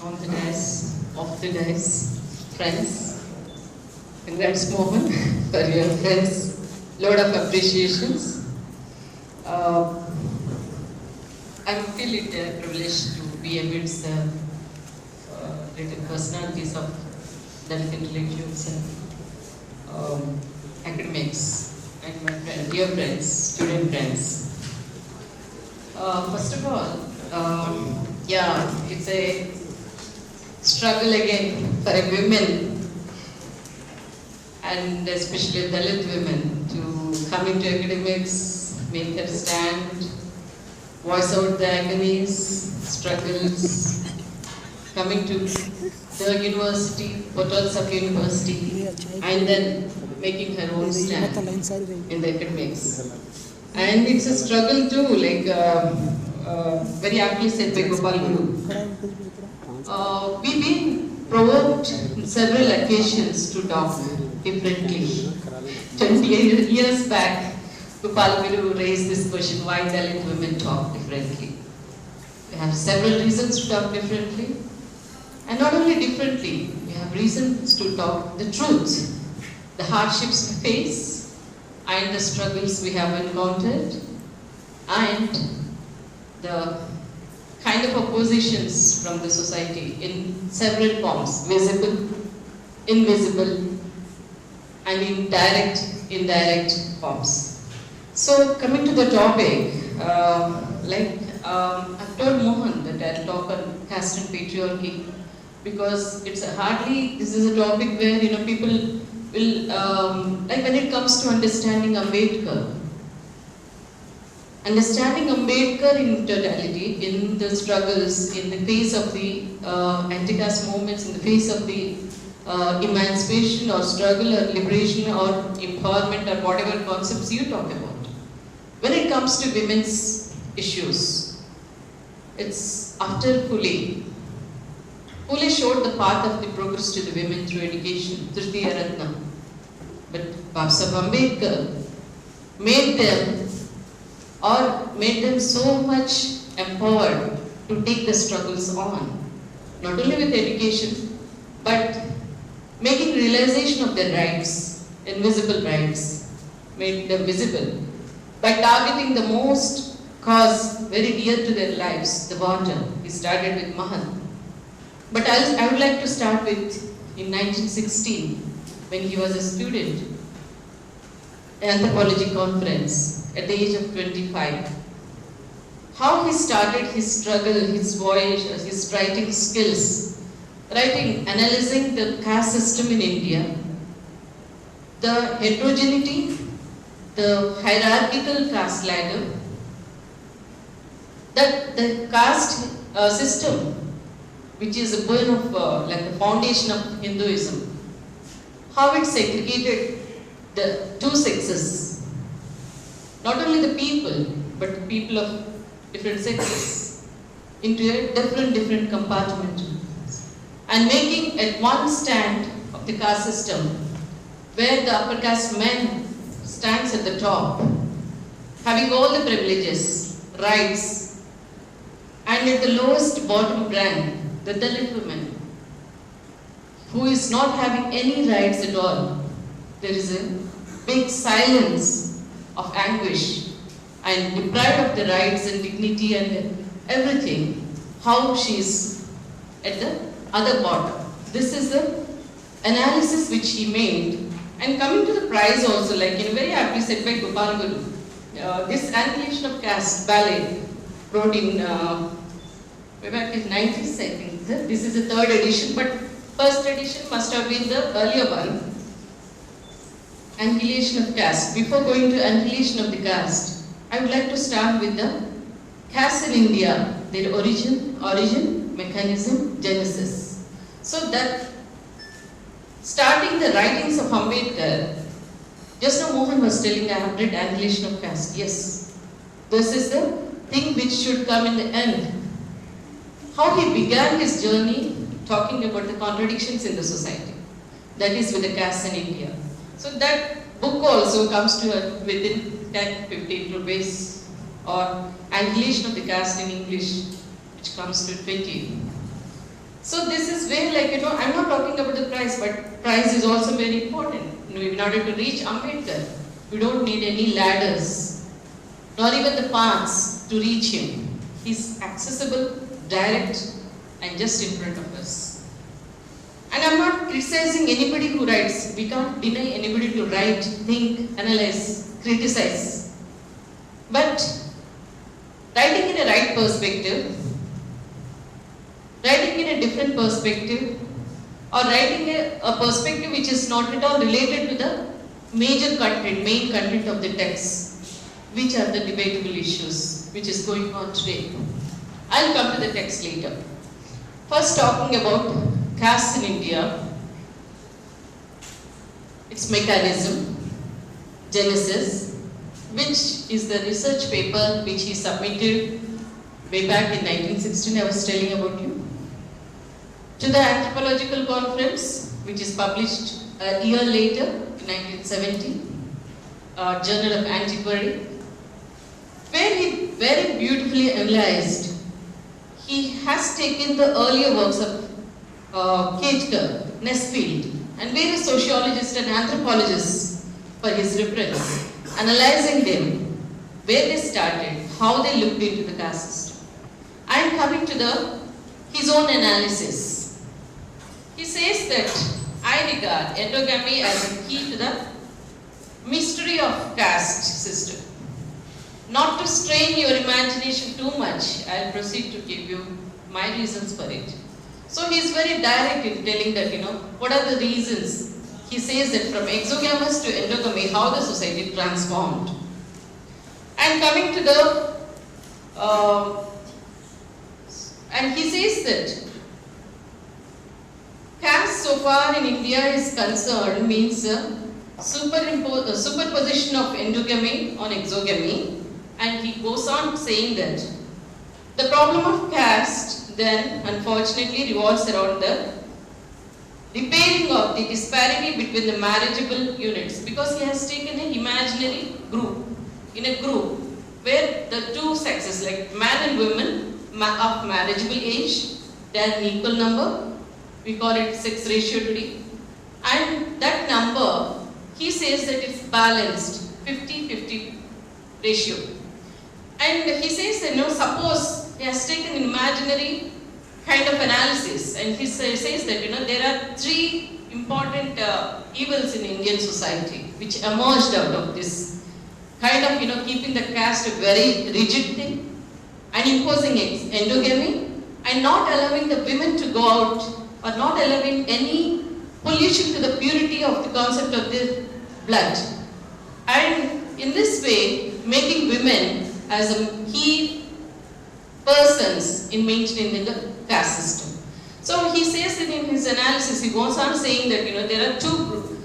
on the dais, off the dais, friends. Congrats, Mohan, for your friends. Load of appreciations. Uh, I feel it a privilege to be amidst the written personalities of Dalit intellectuals and academics and my friends, dear friends, student friends. First of all, yeah, it's a struggle again for a women and especially Dalit women to come into academics, make their stand, voice out the agonies, struggles, coming to the university, portals of university, and then making her own stand in the academics. And it's a struggle too, like very aptly said by Gopal Guru. We've been provoked on several occasions to talk differently. 20 years back, Gopal Guru raised this question, why Dalit women talk differently? We have several reasons to talk differently. And not only differently, we have reasons to talk the truth, the hardships we face, and the struggles we have encountered, and the kind of oppositions from the society in several forms, visible, invisible, and in direct, indirect forms. So coming to the topic, I've told Mohan that I'll talk on caste and patriarchy because this is a topic where people will, like when it comes to understanding Ambedkar in totality, in the struggles, in the face of the anti-caste movements, in the face of the emancipation or struggle or liberation or empowerment or whatever concepts you talk about. When it comes to women's issues, it's after Phule. Phule showed the path of the progress to the women through education, Tritiya Ratna. But Babasaheb Ambedkar made them so much empowered to take the struggles on. Not only with education, but making realization of their rights, invisible rights, made them visible by targeting the most cause very dear to their lives, the water. He started with Mahan. But I would like to start with in 1916, when he was a student at anthropology conference at the age of 25. How he started his struggle, his voyage, his writing skills, analyzing the caste system in India, the heterogeneity, the hierarchical caste ladder, that the caste system, which is a burden of like the foundation of Hinduism, how it segregated the two sexes, not only the people, but the people of different sexes, into a different compartment, and making at one stand of the caste system, where the upper caste men stands at the top, having all the privileges, rights, and at the lowest bottom rank, the Dalit woman, who is not having any rights at all. There is a big silence of anguish and deprived of the rights and dignity and everything, how she is at the other bottom. This is the analysis which he made. And coming to the prize also, like very aptly said by Gopal Guru, this Annihilation of Caste ballet brought in way back in 90s, I think. This is the third edition, but first edition must have been the earlier one. Annihilation of Caste. Before going to Annihilation of the Caste, I would like to start with the caste in India, their origin, mechanism, genesis. So that, starting the writings of Ambedkar, just now Mohan was telling I have read Annihilation of Caste. Yes, this is the thing which should come in the end. How he began his journey talking about the contradictions in the society, that is with the caste in India. So that book also comes to within 10-15 rupees, or Annihilation of the Caste in English, which comes to 20. So this is where, like, I'm not talking about the price, but price is also very important. In order to reach Ambedkar, we don't need any ladders, nor even the paths to reach him. He's accessible, direct, and just in front of us. And I'm not criticizing anybody who writes. We can't deny anybody to write, think, analyze, criticize. But writing in a right perspective, writing in a different perspective, or writing a perspective which is not at all related to the major content, main content of the text, which are the debatable issues which is going on today. I'll come to the text later. First, talking about caste in India, its mechanism, genesis, which is the research paper which he submitted way back in 1916, I was telling about you, to the Anthropological Conference, which is published a year later, in 1970, Journal of Antiquary, where he very beautifully analyzed. He has taken the earlier works of Ketkar, Nesfield, and various sociologists and anthropologists for his reference, analyzing them, where they started, how they looked into the caste system, and coming to his own analysis. He says that I regard endogamy as a key to the mystery of caste system. Not to strain your imagination too much, I'll proceed to give you my reasons for it. So he is very direct in telling that, what are the reasons. He says that from exogamous to endogamy, how the society transformed. And coming to and he says that caste so far in India is concerned means superposition of endogamy on exogamy, and he goes on saying that the problem of caste then unfortunately revolves around the repairing of the disparity between the marriageable units, because he has taken an imaginary group, in a group where the two sexes like man and women of marriageable age, they are an equal number. We call it sex ratio today. And that number, he says that it's balanced, 50-50 ratio. And he says that, suppose he has taken an imaginary kind of analysis, and he says that, there are three important evils in Indian society which emerged out of this kind of, keeping the caste a very rigid thing, and imposing endogamy, and not allowing the women to go out, or not allowing any pollution to the purity of the concept of the blood. And in this way, making women as a key persons in maintaining the caste system. So he says that in his analysis, he goes on saying that, there are two,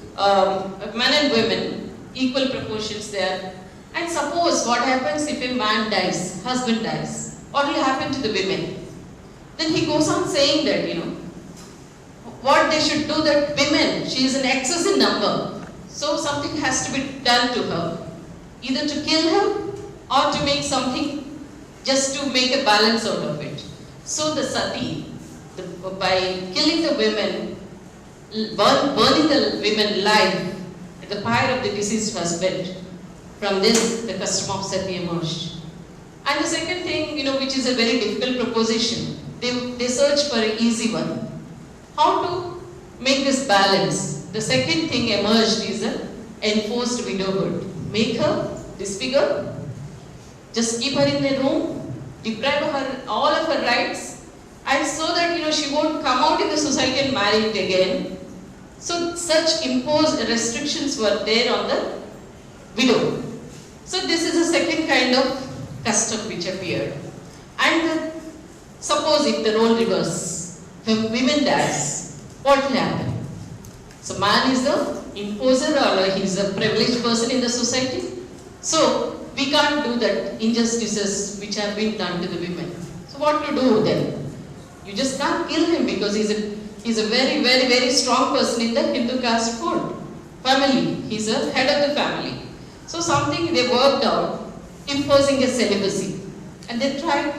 men and women, equal proportions there. And suppose what happens if a man dies, husband dies, what will happen to the women? Then he goes on saying that, what they should do, that women, she is an excess in number, so something has to be done to her, either to kill her or to make something, just to make a balance out of it. So the sati, by killing the women, burning the women alive at the pyre of the deceased husband, from this the custom of sati emerged. And the second thing, which is a very difficult proposition, they search for an easy one. How to make this balance? The second thing emerged is an enforced widowhood. Make her disfigure, just keep her in a room, deprive her all of her rights, and so that she won't come out in the society and marry it again. So such imposed restrictions were there on the widow. So this is the second kind of custom which appeared. And suppose if the role reverse, when women dies, what will happen? So man is the imposer, or he is a privileged person in the society. So we can't do that injustices which have been done to the women. So what to do then? You just can't kill him, because he's a very, very, very strong person in the Hindu caste family. He's a head of the family. So something they worked out, imposing a celibacy. And they tried.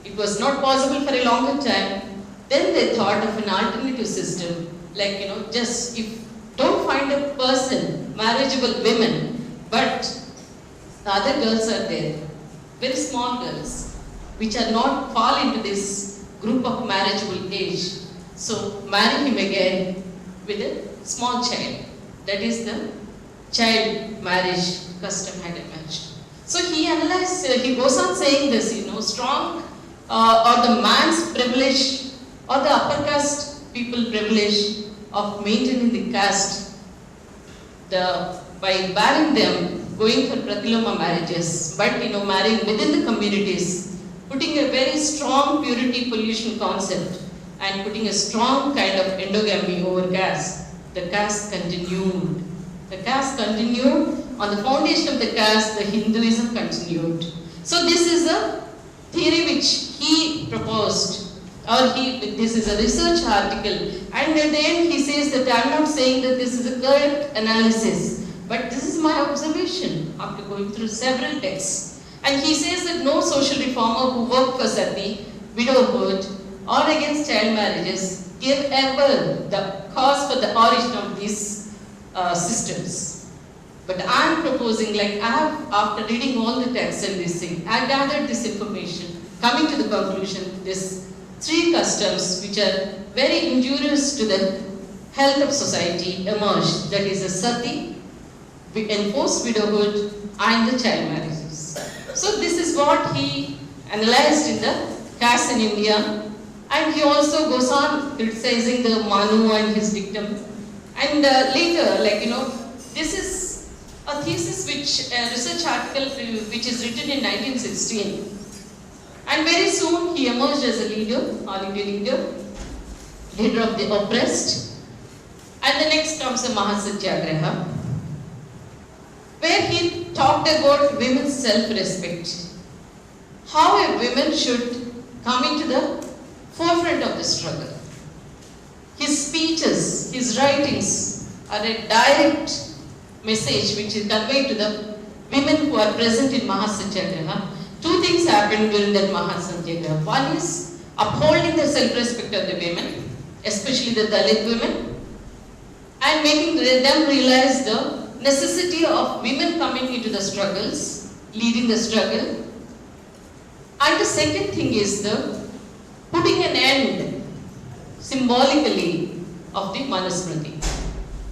It was not possible for a longer time. Then they thought of an alternative system, like, just if don't find a person, marriageable women, but the other girls are there, very small girls, which are not fall into this group of marriageable age. So marry him again with a small child. That is the child marriage custom had emerged. So he analyzed, he goes on saying this, strong or the man's privilege or the upper caste people privilege of maintaining the caste by barring them going for pratiloma marriages, but marrying within the communities, putting a very strong purity pollution concept and putting a strong kind of endogamy over caste. The caste continued. The caste continued. On the foundation of the caste, the Hinduism continued. So this is a theory which he proposed, or this is a research article, and at the end he says that I am not saying that this is a correct analysis, but this is my observation after going through several texts. And he says that no social reformer who worked for sati, widowhood, or against child marriages gave ever the cause for the origin of these systems. But I am proposing, like I have, after reading all the texts and this thing, I gathered this information, coming to the conclusion, these three customs which are very injurious to the health of society emerged. That is the sati, enforced widowhood, and the child marriages. So this is what he analyzed in the caste in India, and he also goes on criticizing the Manu and his dictum. And later, this is a thesis which, a research article which is written in 1916. And very soon he emerged as a leader, All India leader of the oppressed. And the next comes the Mahasatyagraha, where he talked about women's self-respect. How a woman should come into the forefront of the struggle. His speeches, his writings are a direct message which is conveyed to the women who are present in Mahasatyagraha. Two things happened during that Mahasatyagraha. One is upholding the self-respect of the women, especially the Dalit women, and making them realize the necessity of women coming into the struggles, leading the struggle. And the second thing is the putting an end, symbolically, of the Manusmriti.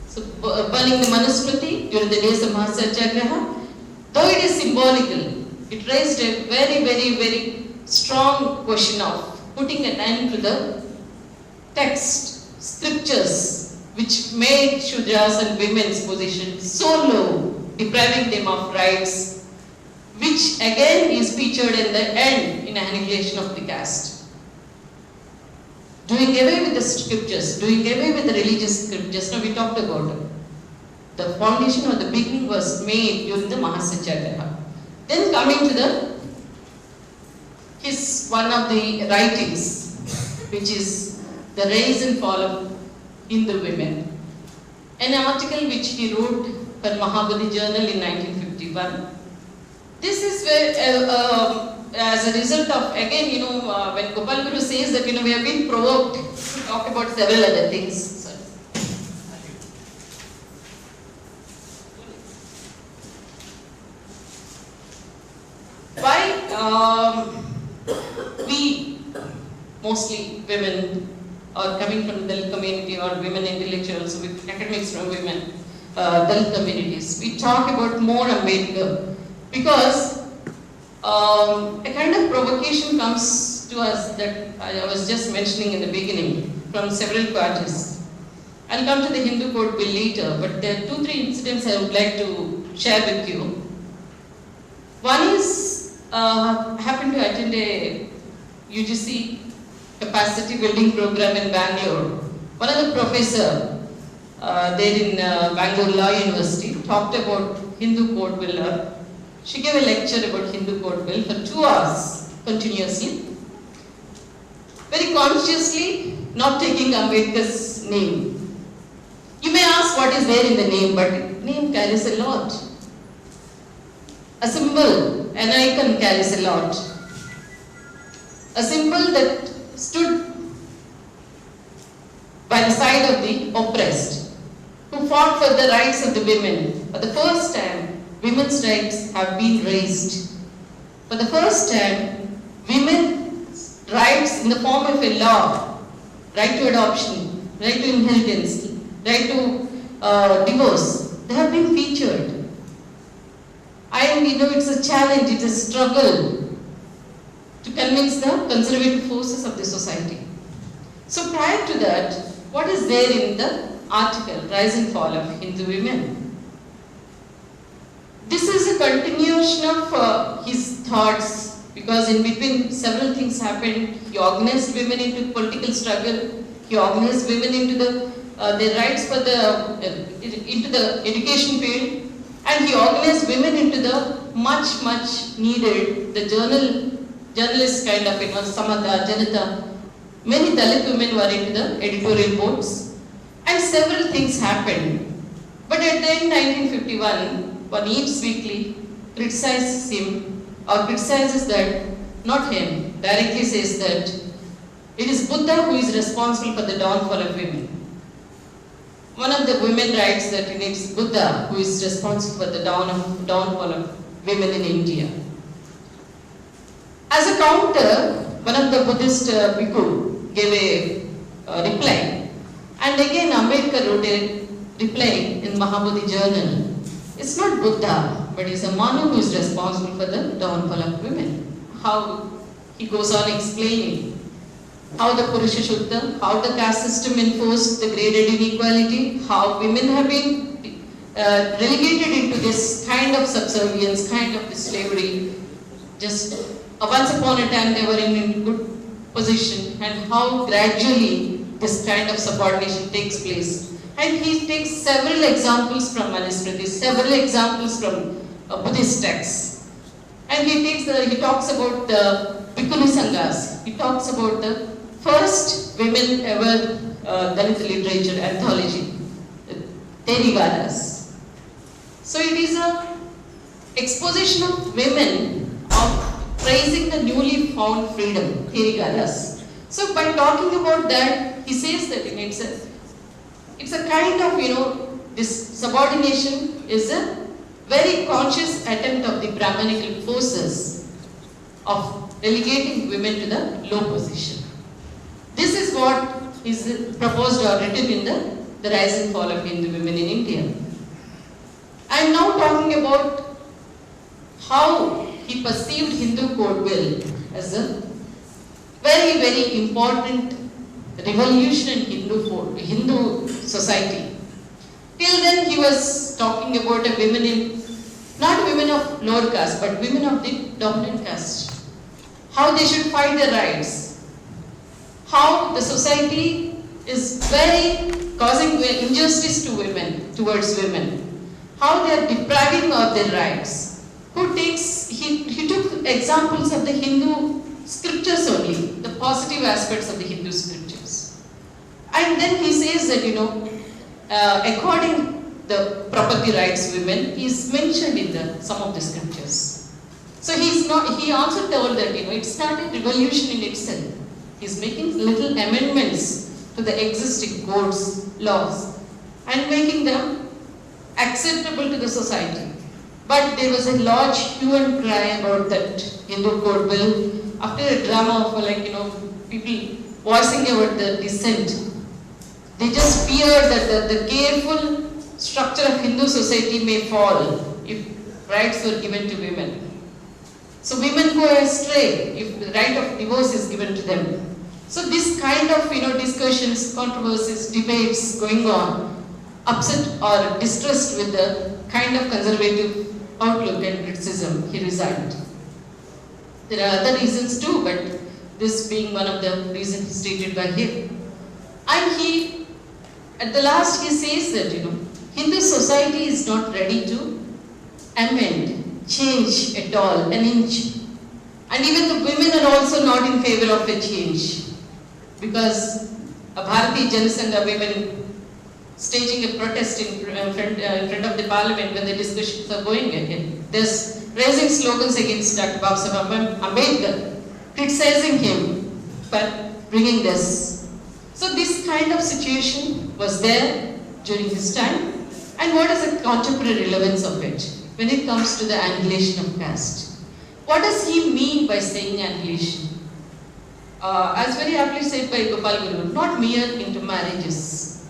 So burning the Manusmriti during the days of Mahasatyagraha, though it is symbolical, it raised a very, very, very strong question of putting an end to the text, scriptures, which made Shudras and women's position so low, depriving them of rights, which again is featured in the end in annihilation of the caste. Doing away with the scriptures, doing away with the religious scriptures. Now we talked about it. The foundation or the beginning was made during the Mahasatyagraha. Then coming to one of the writings, which is the rise and fall of Hindu women. An article which he wrote for Mahabodhi Journal in 1951. This is where as a result of, again, when Gopal Guru says that, we have been provoked to talk about several other things. Sorry. Why we, mostly women, or coming from the Dalit community or women intellectuals, with academics from women, Dalit communities, we talk about more Ambedkar because a kind of provocation comes to us that I was just mentioning in the beginning from several parties. I'll come to the Hindu Code Bill later, but there are 2-3 incidents I would like to share with you. One is, I happened to attend a UGC capacity building program in Bangalore. One of the professors there in Bangalore Law University talked about Hindu Code Bill. She gave a lecture about Hindu Code Bill for 2 hours continuously, very consciously not taking Ambedkar's name. You may ask what is there in the name, but name carries a lot. A symbol, an icon carries a lot. A symbol that stood by the side of the oppressed, who fought for the rights of the women. For the first time, women's rights have been raised. For the first time, women's rights in the form of a law, right to adoption, right to inheritance, right to divorce, they have been featured. It's a challenge, it's a struggle to convince the conservative forces of the society. So prior to that, what is there in the article, Rise and Fall of Hindu Women? This is a continuation of his thoughts, because in between several things happened. He organized women into political struggle, he organized women into their rights for into the education field, and he organized women into the much needed, the journalist kind of, Samatha, Janata. Many Dalit women were into the editorial boards, and several things happened. But at the end, 1951, one Eve's Weekly criticizes him, or criticizes that, not him, directly says that it is Buddha who is responsible for the downfall of women. One of the women writes that it is Buddha who is responsible for the downfall of women in India. As a counter, one of the Buddhist bhikkhu gave a reply, and again Ambedkar wrote a reply in Mahabodhi Journal. It's not Buddha, but it's a Manu who is responsible for the downfall of women. How he goes on explaining how the Purusha Shuddha, how the caste system enforced the graded inequality, how women have been relegated into this kind of subservience, kind of slavery. Just once upon a time they were in a good position, and how gradually this kind of subordination takes place. And he takes several examples from Manusmriti, several examples from Buddhist texts. And he talks about the Bhikkhuni Sanghas, he talks about the first women ever Dalit literature anthology, Therigadas. So it is a exposition of women of praising the newly found freedom, Therigadas. So by talking about that, he says that it's a kind of, this subordination is a very conscious attempt of the Brahmanical forces of relegating women to the low position. This is what is proposed or written in the Rise and Fall of Hindu Women in India. I am now talking about how he perceived Hindu Code Bill as a very important revolution in Hindu society. Till then he was talking about not women of lower caste, but women of the dominant caste. How they should fight their rights. How the society is causing injustice to women, towards women. How they are depriving of their rights. He took examples of the Hindu scriptures only, the positive aspects of the Hindu scriptures. And then he says that, according the property rights women is mentioned in some of the scriptures. So he also told that, it's not a revolution in itself. He's making little amendments to the existing codes, laws, and making them acceptable to the society. But there was a large hue and cry about that Hindu Code Bill after a drama of people voicing about the dissent. They just feared that the careful structure of Hindu society may fall if rights were given to women. So women go astray if the right of divorce is given to them. So this kind of discussions, controversies, debates going on, upset or distressed with the kind of conservative outlook and criticism, he resigned. There are other reasons too, but this being one of the reasons stated by him. And at the last he says that, Hindu society is not ready to amend, change at all, an inch. And even the women are also not in favor of a change. Because Bharatiya Janasangha women staging a protest in front of the parliament when the discussions are going ahead. They're raising slogans against Dr. Babasaheb Ambedkar, criticizing him for bringing this. So So this kind of situation was there during his time. And what is the contemporary relevance of it when it comes to the annihilation of caste? What does he mean by saying annihilation? As very aptly said by Gopal Guru, not mere intermarriages,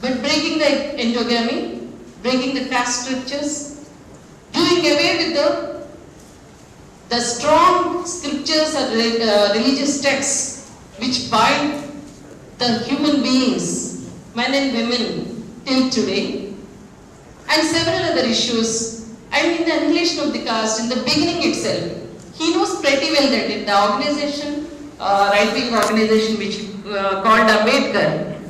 but breaking the endogamy, breaking the caste structures, doing away with the strong scriptures or religious texts which bind the human beings, men and women, till today, and several other issues. And in the annihilation of the caste, in the beginning itself, he knows pretty well that in the organization, right-wing organization which called Ambedkar,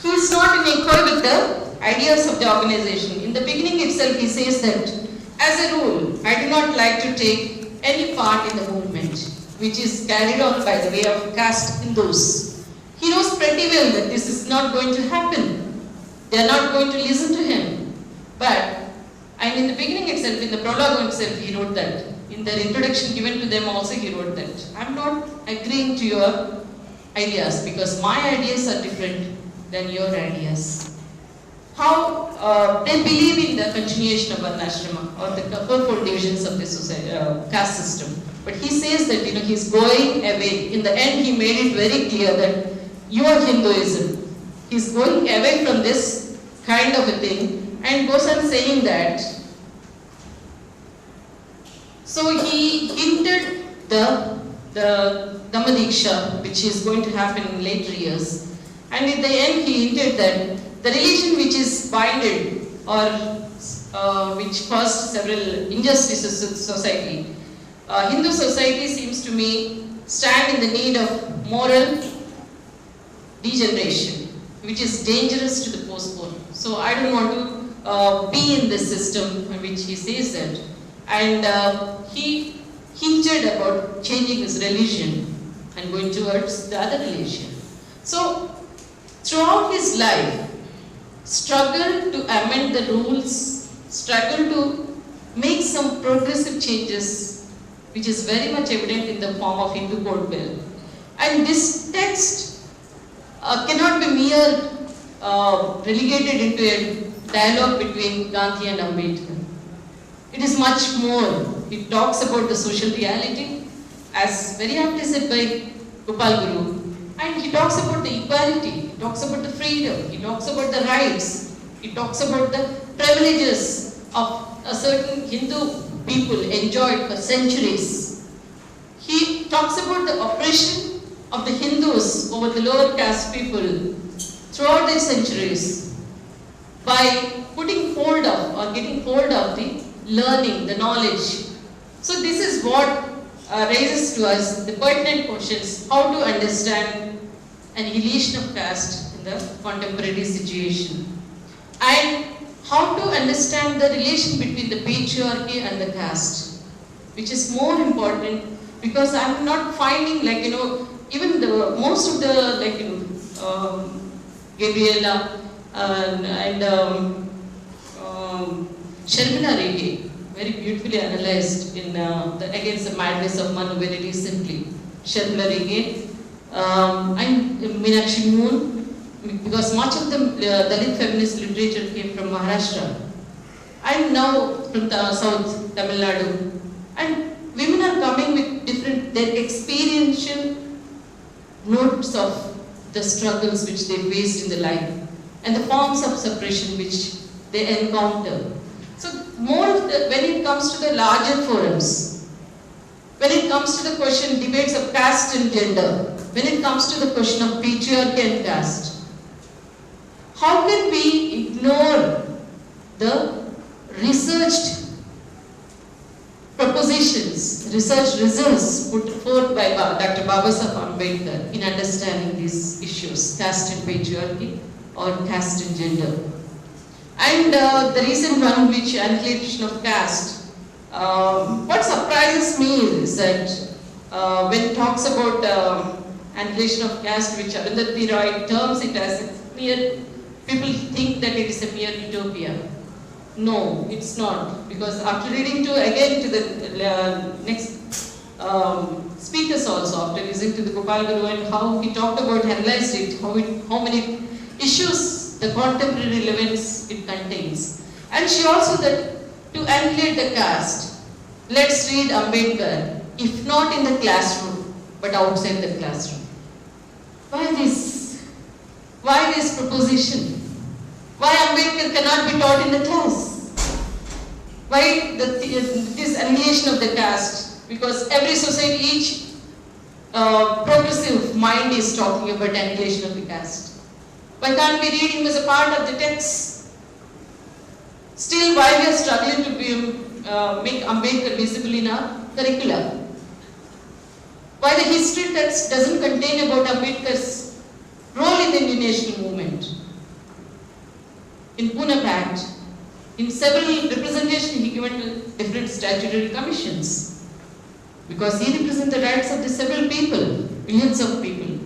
he is not in accord with the ideas of the organization. In the beginning itself, he says that, as a rule, I do not like to take any part in the movement which is carried on by the way of caste Hindus. He knows pretty well that this is not going to happen. They are not going to listen to him. But, and in the beginning itself, in the prologue itself, he wrote that. In the introduction given to them also, he wrote that. I am not agreeing to your ideas because my ideas are different than your ideas. How they believe in the continuation of Varnashrama or the fourfold divisions of the society, caste system. But he says that he's going away. In the end, he made it very clear that your Hinduism. He's going away from this kind of a thing and goes on saying that. So he hinted the Dhammadiksha, which is going to happen in later years. And in the end, he hinted that the religion which is binded or which caused several injustices to the society, Hindu society seems to me stand in the need of moral degeneration, which is dangerous to the postborn. So I don't want to be in this system in which he says that. And he hinted about changing his religion and going towards the other religion. So throughout his life, struggled to amend the rules, struggled to make some progressive changes, which is very much evident in the form of Hindu Code Bill. And this text cannot be mere relegated into a dialogue between Gandhi and Ambedkar. It is much more. It talks about the social reality, as very aptly said by Gopal Guru, and he talks about the equality, he talks about the freedom, he talks about the rights, he talks about the privileges of a certain Hindu people enjoyed for centuries. He talks about the oppression of the Hindus over the lower caste people throughout the centuries by putting hold of or getting hold of the learning, the knowledge. So this is what raises to us the pertinent questions: how to understand annihilation of caste in the contemporary situation, and how to understand the relation between the patriarchy and the caste, which is more important, because I'm not finding, like, even the most of the, Gabriela and Sharmila Rege, very beautifully analyzed in Against the Madness of Manu very recently. Sharmila Rege and Meenakshi Moon, because much of the Dalit feminist literature came from Maharashtra and now from the South, Tamil Nadu. And women are coming with different, their experiential notes of the struggles which they faced in the life and the forms of suppression which they encounter. So more of when it comes to the larger forums, when it comes to the question debates of caste and gender, when it comes to the question of patriarchy and caste, how can we ignore the researched propositions, research results put forth by Dr. Babasaheb Ambedkar in understanding these issues, caste and patriarchy or caste and gender? And the recent one, which annihilation of caste, what surprises me is that when it talks about annihilation of caste, which Arundhati Roy terms it as a mere, people think that it is a mere utopia. No, it's not, because after reading again to the next speakers also after listening to the Gopal Guru and how he talked about, analyzed it, how many issues, the contemporary relevance it contains. And she also that to annihilate the caste, let's read Ambedkar, if not in the classroom, but outside the classroom. Why this? Why this proposition? Why Ambedkar cannot be taught in the class? Why this annihilation of the caste? Because every society, each progressive mind is talking about annihilation of the caste. Why can't we read him as a part of the text? Still, why we are struggling to make Ambedkar visible in our curricula? Why the history text doesn't contain about Ambedkar's role in the Indian national movement? In Pune Pact, in several representations he given to different statutory commissions, because he represents the rights of the several people, millions of people.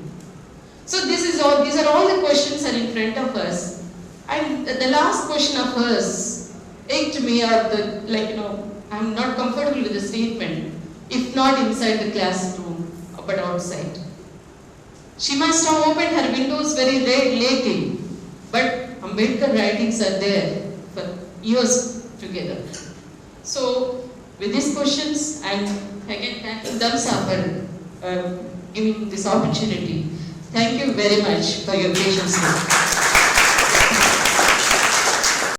So these are all the questions are in front of us. And the last question of hers ached me up, I'm not comfortable with the statement, if not inside the classroom, but outside. She must have opened her windows very lately, but Ambedkar writings are there for years together. So, with these questions, and again thanking Damsa for giving this opportunity. Thank you very much for your patience.